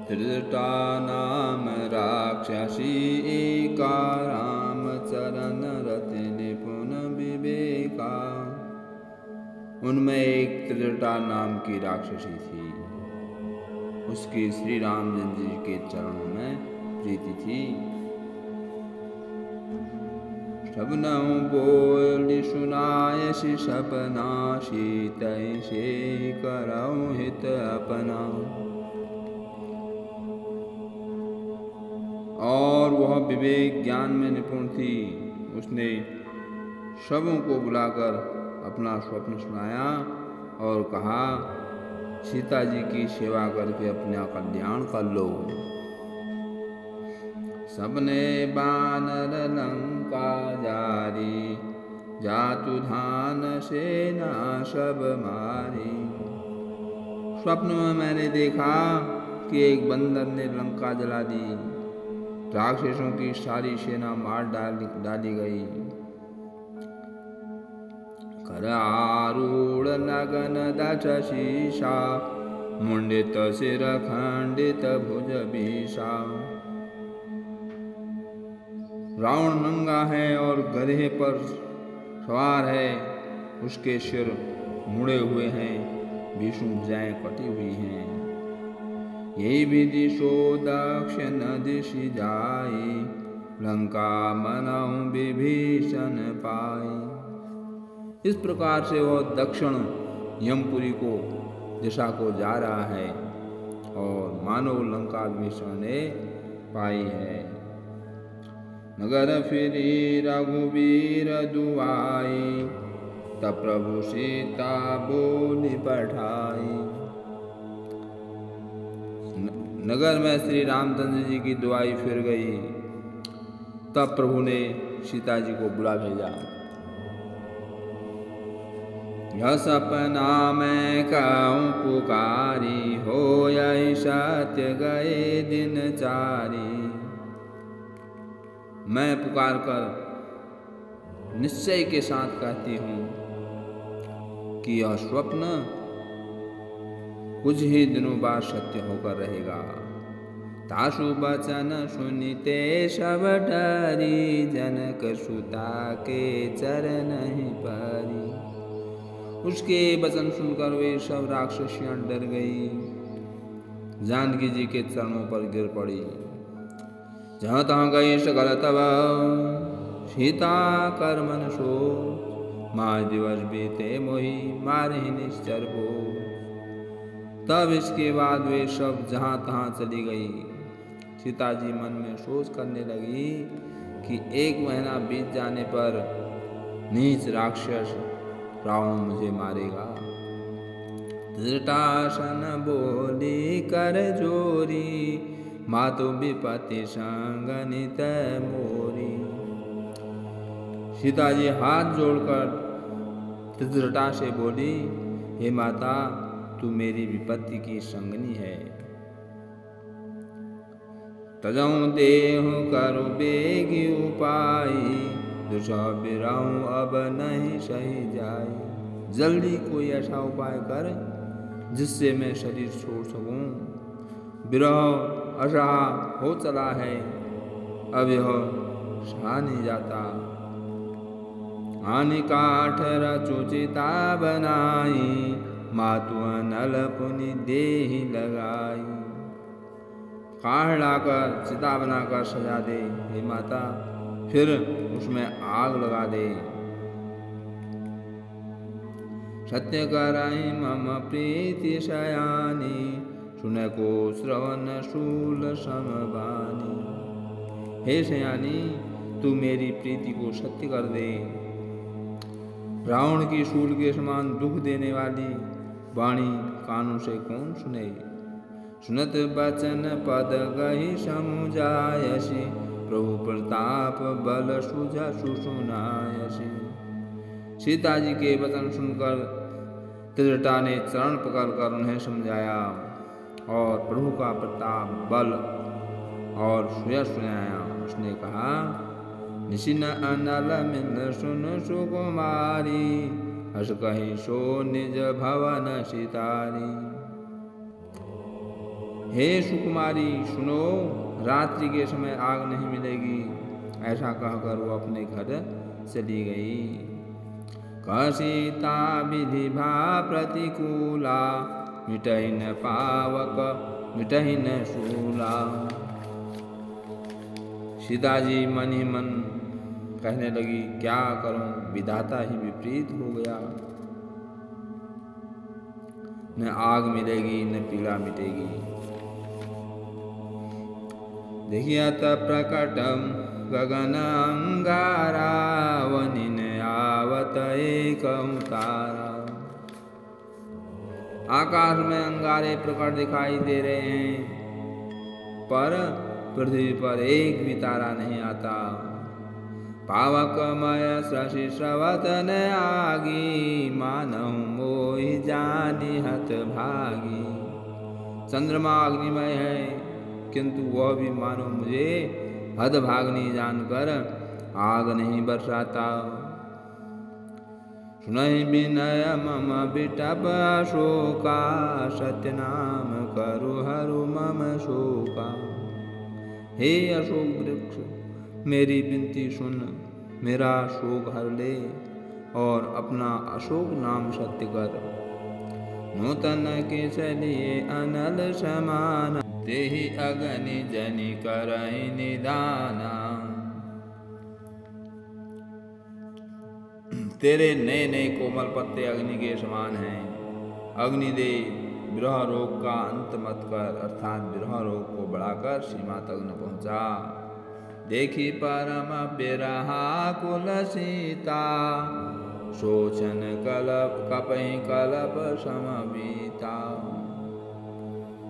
त्रिजटा नाम राक्षसी एका रामचरण रति निपुण विवेका। उनमें एक त्रिजटा नाम की राक्षसी थी। उसकी श्री रामचंद्र जी के चरणों में प्रीति थी। सबनऊ बोल सुनायसि सपना, सीतै से करऊ हित अपना। और वह विवेक ज्ञान में निपुण थी। उसने सबों को बुलाकर अपना स्वप्न सुनाया और कहा, सीता जी की सेवा करके अपना कल्याण कर लो। सबने बानर लंका जारी, जातु धान सेना सब मारी। स्वप्न में मैंने देखा कि एक बंदर ने लंका जला दी। राक्षसों की सारी सेना मार डाली गई। कर आरूढ़ नगन दश शीशा, मुंडित सिर खंडित भुज बीसा। रावण नंगा है और गधे पर सवार है। उसके सिर मुड़े हुए हैं, बीसों भुजाएं कटी हुई हैं। यही विधि सो दक्षिण दिशि जाई, लंका मनऊ विभीषण पाई। इस प्रकार से वह दक्षिण यमपुरी को दिशा को जा रहा है और मानव लंका विभीषण ने पाई है। नगर फिरी रघुवीर दुआई, तब प्रभु सीता बोली पठाई। नगर में श्री रामचंद्र जी की दुआई फिर गई। तब प्रभु ने सीता जी को बुला भेजा। यह सपना मैं कहूँ पुकारी, हो यही सत्य गए दिन चारी। मैं पुकार कर निश्चय के साथ कहती हूँ कि यह स्वप्न कुछ ही दिनों बाद सत्य होकर रहेगा। तासु बचन सुनिते सब डरी, जनक सुता के चरण ही परी। उसके वचन सुनकर वे सब राक्षसियां डर गई, जानकी जी के चरणों पर गिर पड़ी। जहाँ तहाँ गई सकल तब सीता कर मन सो, माँ दिवस बीते मोहि मारे निश्चर को। तब इसके बाद वे सब जहाँ तहाँ चली गई। सीता जी मन में सोच करने लगी कि 1 महीना बीत जाने पर नीच राक्षस रावण मुझे मारेगा। धृतराष्ट्र बोली कर जोरी, मातु विपत्ति संग नित मोरी। सीता जी हाथ जोड़कर धृतराष्ट्र से बोली, हे माता, तू मेरी विपत्ति की संगनी है। तजऊ देहु करु बेगी उपाई, दुसह बिरहूं अब नहीं सही जाए। जल्दी कोई ऐसा उपाय कर जिससे मैं शरीर छोड़ सकूं। विरह असहा हो चला है, अब यह सहा नहीं जाता। आनि काठ रचुचिता बनाई, मातु नल पुनि देहि लगाई। काठ लाकर चिता बनाकर सजा दे हे माता, फिर उसमें आग लगा दे। सत्य कराई मम प्रीति शयानी, सुन को श्रवण शूल समबानी। हे शयानी, तू मेरी प्रीति को सत्य कर दे। रावण की शूल के समान दुख देने वाली वाणी कानों से कौन सुने। सुनत बचन पद गही समुझायसी, प्रभु प्रताप बल सुझा सुसुनायसी। सीता जी के वचन सुनकर त्रिजटा ने चरण पकड़कर उन्हें समझाया और प्रभु का प्रताप बल और सुयश सुनाया। उसने कहा, निशिन अनल मिल सुन सुकुमारी, हस कही सो निज भवन सितारी। हे सुकुमारी सुनो, रात्रि के समय आग नहीं मिलेगी। ऐसा कहकर वो अपने घर चली गई। सीता विधि भा प्रतिकूला, मिटहि न पावक मिटहि न शूला। सीता जी मन ही मन कहने लगी, क्या करूं, विधाता ही विपरीत हो गया। न आग मिलेगी न पीड़ा मिटेगी। देखियत प्रकटम गगन अंगारा, वनिन आवत एक तारा। आकाश में अंगारे प्रकट दिखाई दे रहे हैं, पर पृथ्वी पर एक भी तारा नहीं आता। पावकमय शशि श्रवत न आगी, मानहु मोहि जानि हत भागी। चंद्रमा अग्निमय है, किंतु वह भी मानो मुझे हतभाग्नि जानकर आग नहीं बरसाता। सुनहि विनय मम बिटप शोका, सत्य नाम करु हरु मम शोका। हे अशोक वृक्ष, मेरी विनती सुन, मेरा शोक हर ले और अपना अशोक नाम सत्य कर। नूतन के चलिए अनल समान, तेहि अग्नि जनि करहि निदाना। तेरे नए नए कोमल पत्ते अग्नि के समान हैं। अग्नि दे, विरह रोग का अंत मत कर, अर्थात विरह रोग को बढ़ाकर सीमा तक न पहुंचा। देखी परम बिरहा कुल सीता, सोचन कलप कपहि कलप समबीता।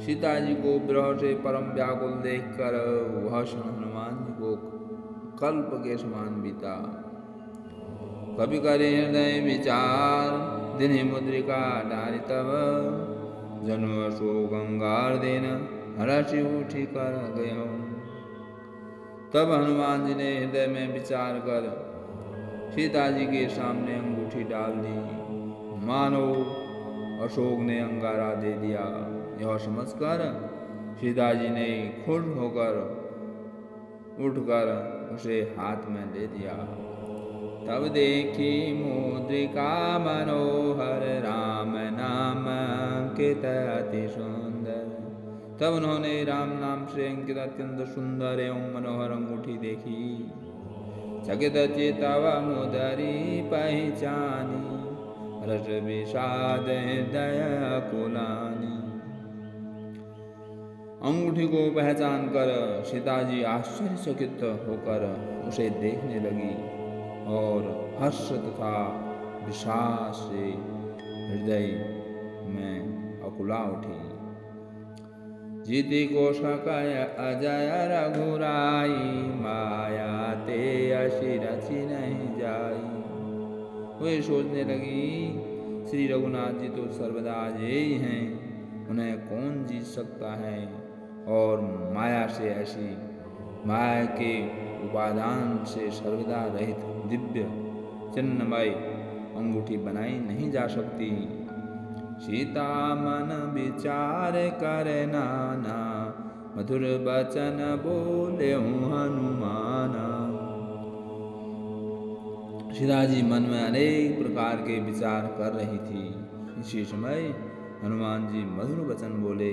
सीता जी को विरह से परम व्याकुल देखकर वह हनुमान जी को कल्प के समान बीता। कभी करे हृदय विचार, दिन्हि मुद्रिका डारि तब। जनु अशोक अंगार देन, हरषि उठी कर गयो। तब हनुमान जी ने हृदय में विचार कर सीता जी के सामने अंगूठी डाल दी। मानो अशोक ने अंगारा दे दिया। यह समझकर सीता जी ने खुश होकर उठकर उसे हाथ में ले दिया। तब देखी मुद्रिका मनोहर, राम नाम अंकित अति सुंदर। तब उन्होंने राम नाम से अंकित अत्यंत सुंदर एवं मनोहर अंगूठी देखी। चकित चितव मुदरी पहचानी, रस विषाद हृदय कुलानी। अंगूठी को पहचान कर सीता जी आश्चर्यचकित होकर उसे देखने लगी और हर्ष तथा विषाद से हृदय में अकुला उठी। जीति को सकय अजय रघुराई, माया ते असी रचि नहीं जाई। वे सोचने लगी, श्री रघुनाथ जी तो सर्वदा अजय ही हैं, उन्हें कौन जीत सकता है। और माया से ऐसी, माया के उपादान से सर्वदा रहित दिव्य चिन्मय अंगूठी बनाई नहीं जा सकती। सीता मन विचार करे नाना, मधुर बचन बोले हनुमाना। सीता जी मन में अनेक प्रकार के विचार कर रही थी। इसी समय हनुमान जी मधुर वचन बोले।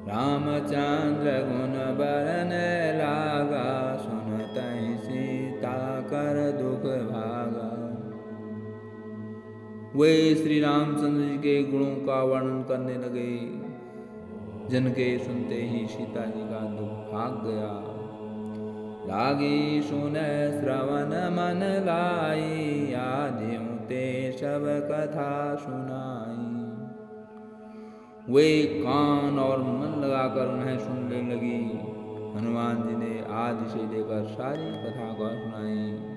रामचंद्र गुण बरन लागा, सुनतहि सीता कर दुख भागा। वे श्री रामचंद्र जी के गुणों का वर्णन करने लगे, जिनके सुनते ही सीता जी का दुख भाग गया। लागी सुन श्रवण मन लाई, आदि ते सब कथा सुनाई। वे कान और मन लगाकर उन्हें सुनने लगी। हनुमान जी ने आदि से लेकर सारी कथा को सुनाई।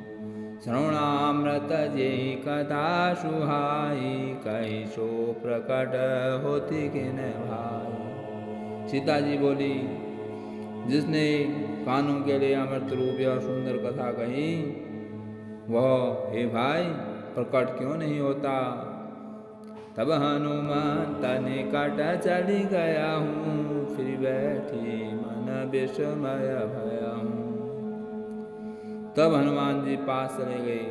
श्रवणामृत जे कथा सुहाई, कही सो प्रकट होती किन भाई। सीता जी बोली, जिसने कानों के लिए अमृत रूप और सुंदर कथा कही, वह हे भाई प्रकट क्यों नहीं होता। तब हनुमंत निकट चली गया हूँ, फिर बैठी मन विस्मय भया हूँ। तब हनुमान जी पास चले गए।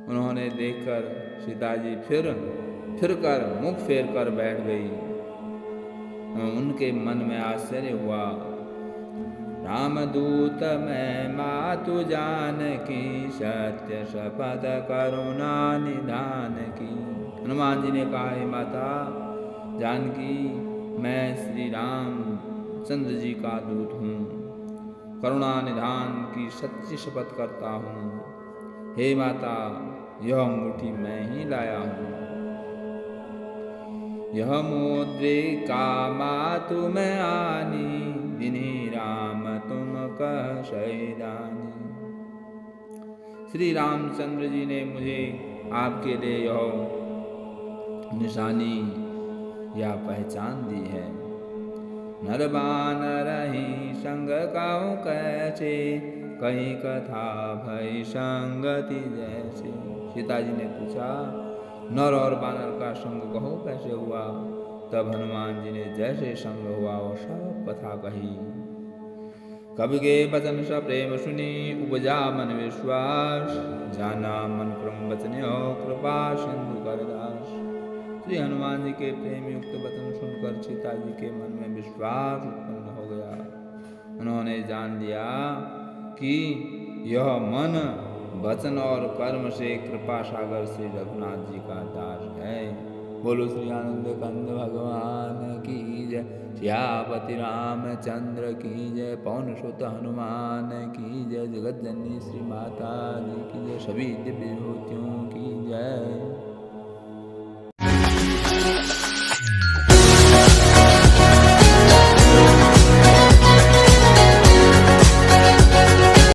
उन्होंने देखकर सीता जी फिर कर मुख फेर कर बैठ गई। उनके मन में आश्चर्य हुआ। रामदूत मैं मातु जानकी, सत्य शपथ करुणा निधान की। हनुमान जी ने कहा, हे माता जानकी, मैं श्री राम चंद्र जी का दूत हूँ, करुणा निधान की सच्ची शपथ करता हूँ। हे माता, यह अंगूठी मैं ही लाया हूँ। यह मुद्रिका मातु मैं आनी, जिन्हीं राम तुम कह सैदानी। श्री रामचंद्र जी ने मुझे आपके लिए यह निशानी या पहचान दी है। नर बानर ही संग काहू कैसे, कहीं कथा भई संगति जैसे। सीता जी ने पूछा, नर और बानर का संग कहो कैसे हुआ? तब हनुमान जी ने जैसे संग हुआ वो सब कथा कही। कवि के वचन स प्रेम सुनी, उपजा मन विश्वास, जाना मन क्रम वचन हो कृपा सिंधु करदास। श्री हनुमान जी के प्रेम युक्त वचन सुनकर सीता जी के मन में विश्वास उत्पन्न हो गया। उन्होंने जान लिया कि यह मन वचन और कर्म से कृपा सागर श्री रघुनाथ जी का दास है। बोलो श्री आनंद कंद भगवान की जय, सियापति रामचंद्र की जय, पवन सुत हनुमान की जय, जगत जननी श्री माता जी की जय, सभी दिव्य विभूतियों की जय।